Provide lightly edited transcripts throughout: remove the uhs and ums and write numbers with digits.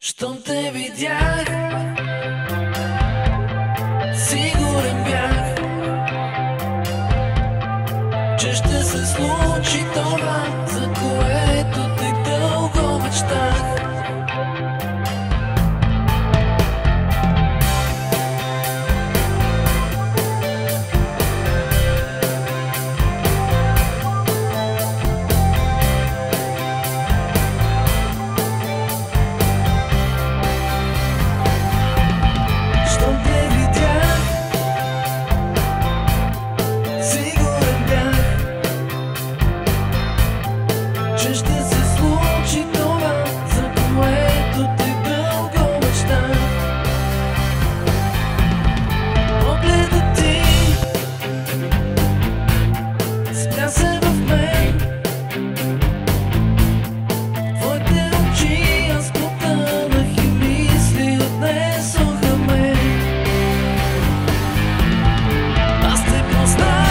Щом те видях, сигурен бях, че ще се случи това, за което те дълго мечтах. Че ще се случи това, за което те дълго мечтах. Погледът ти спря се в мен, твоите очи аз потънах и мисли отнесоха ме. Аз те познах,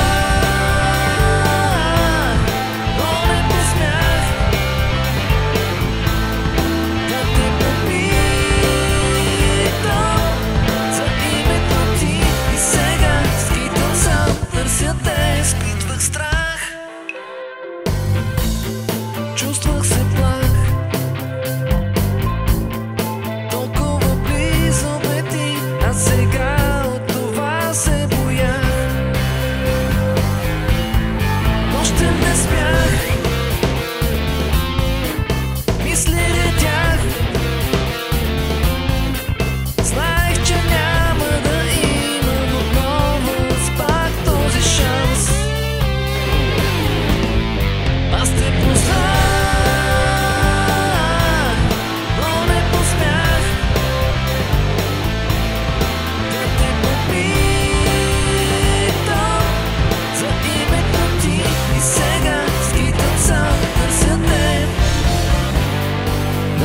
чувствах се плах, толкова близо бе ти, а сега от това се боях. Нощем не спях, мисли редях, знаех, че няма да имам отново с пак този шанс. Аз те познах,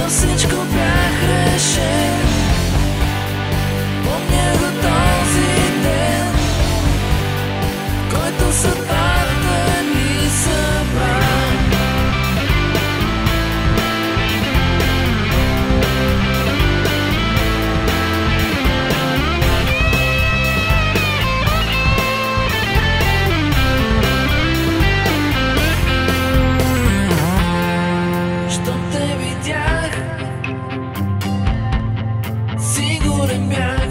всичко бях решен. Помня го този ден, който съдбата ни събра. Щом те видях, сигурен бях,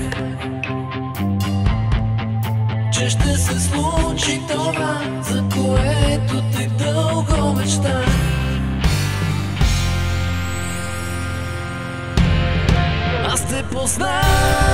че ще се случи това, за което те дълго мечтах. Аз те познах.